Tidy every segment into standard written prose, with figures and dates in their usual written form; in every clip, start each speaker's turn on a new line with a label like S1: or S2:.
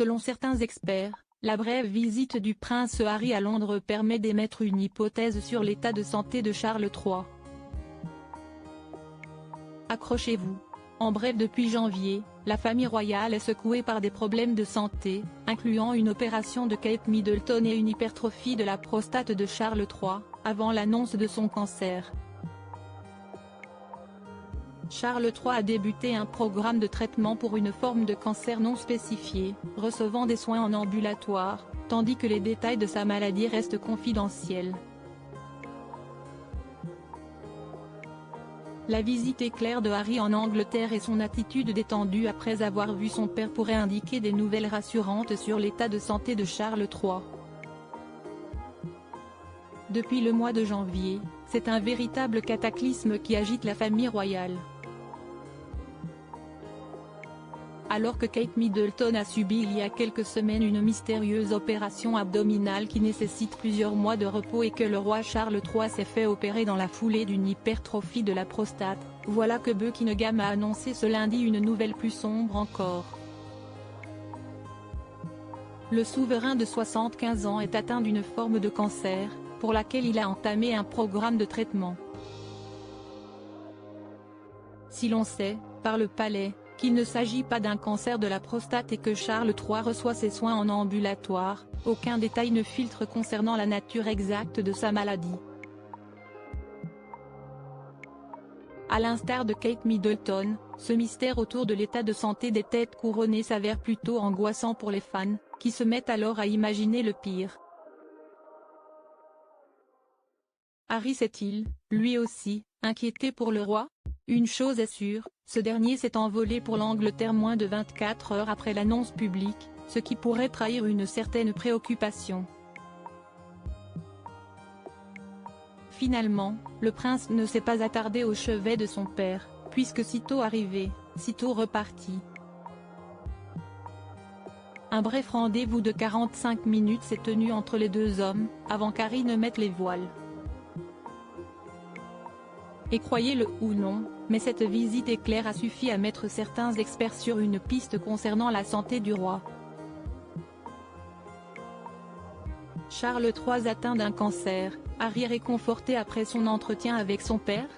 S1: Selon certains experts, la brève visite du prince Harry à Londres permet d'émettre une hypothèse sur l'état de santé de Charles III. Accrochez-vous. En bref, depuis janvier, la famille royale est secouée par des problèmes de santé, incluant une opération de Kate Middleton et une hypertrophie de la prostate de Charles III, avant l'annonce de son cancer. Charles III a débuté un programme de traitement pour une forme de cancer non spécifiée, recevant des soins en ambulatoire, tandis que les détails de sa maladie restent confidentiels. La visite éclair de Harry en Angleterre et son attitude détendue après avoir vu son père pourrait indiquer des nouvelles rassurantes sur l'état de santé de Charles III. Depuis le mois de janvier, c'est un véritable cataclysme qui agite la famille royale. Alors que Kate Middleton a subi il y a quelques semaines une mystérieuse opération abdominale qui nécessite plusieurs mois de repos et que le roi Charles III s'est fait opérer dans la foulée d'une hypertrophie de la prostate, voilà que Buckingham a annoncé ce lundi une nouvelle plus sombre encore. Le souverain de 75 ans est atteint d'une forme de cancer, pour laquelle il a entamé un programme de traitement. Si l'on sait, par le palais, qu'il ne s'agit pas d'un cancer de la prostate et que Charles III reçoit ses soins en ambulatoire, aucun détail ne filtre concernant la nature exacte de sa maladie. À l'instar de Kate Middleton, ce mystère autour de l'état de santé des têtes couronnées s'avère plutôt angoissant pour les fans, qui se mettent alors à imaginer le pire. Harry s'est-il, lui aussi, inquiété pour le roi? Une chose est sûre, ce dernier s'est envolé pour l'Angleterre moins de 24 heures après l'annonce publique, ce qui pourrait trahir une certaine préoccupation. Finalement, le prince ne s'est pas attardé au chevet de son père, puisque sitôt arrivé, sitôt reparti. Un bref rendez-vous de 45 minutes s'est tenu entre les deux hommes, avant qu'Harry ne mette les voiles. Et croyez-le ou non, mais cette visite éclair a suffi à mettre certains experts sur une piste concernant la santé du roi. Charles III atteint d'un cancer, Harry réconforté après son entretien avec son père?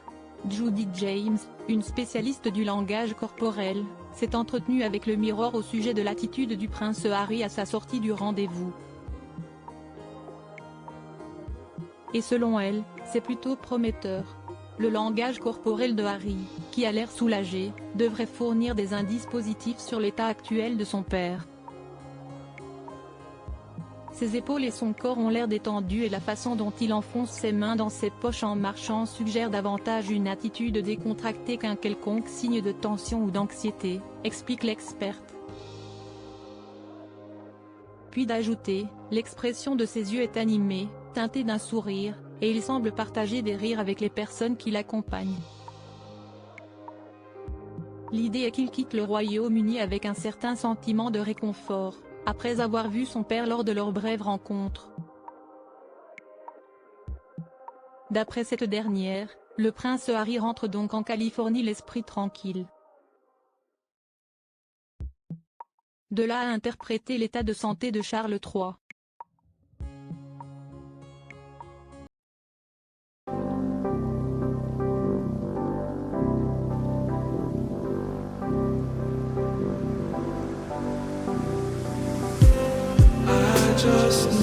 S1: Judy James, une spécialiste du langage corporel, s'est entretenue avec le Mirror au sujet de l'attitude du prince Harry à sa sortie du rendez-vous. Et selon elle, c'est plutôt prometteur. Le langage corporel de Harry, qui a l'air soulagé, devrait fournir des indices positifs sur l'état actuel de son père. Ses épaules et son corps ont l'air détendus et la façon dont il enfonce ses mains dans ses poches en marchant suggère davantage une attitude décontractée qu'un quelconque signe de tension ou d'anxiété, explique l'experte. Puis d'ajouter, l'expression de ses yeux est animée, teintée d'un sourire, et il semble partager des rires avec les personnes qui l'accompagnent. L'idée est qu'il quitte le Royaume-Uni avec un certain sentiment de réconfort, après avoir vu son père lors de leur brève rencontre. D'après cette dernière, le prince Harry rentre donc en Californie l'esprit tranquille. De là à interpréter l'état de santé de Charles III.
S2: Just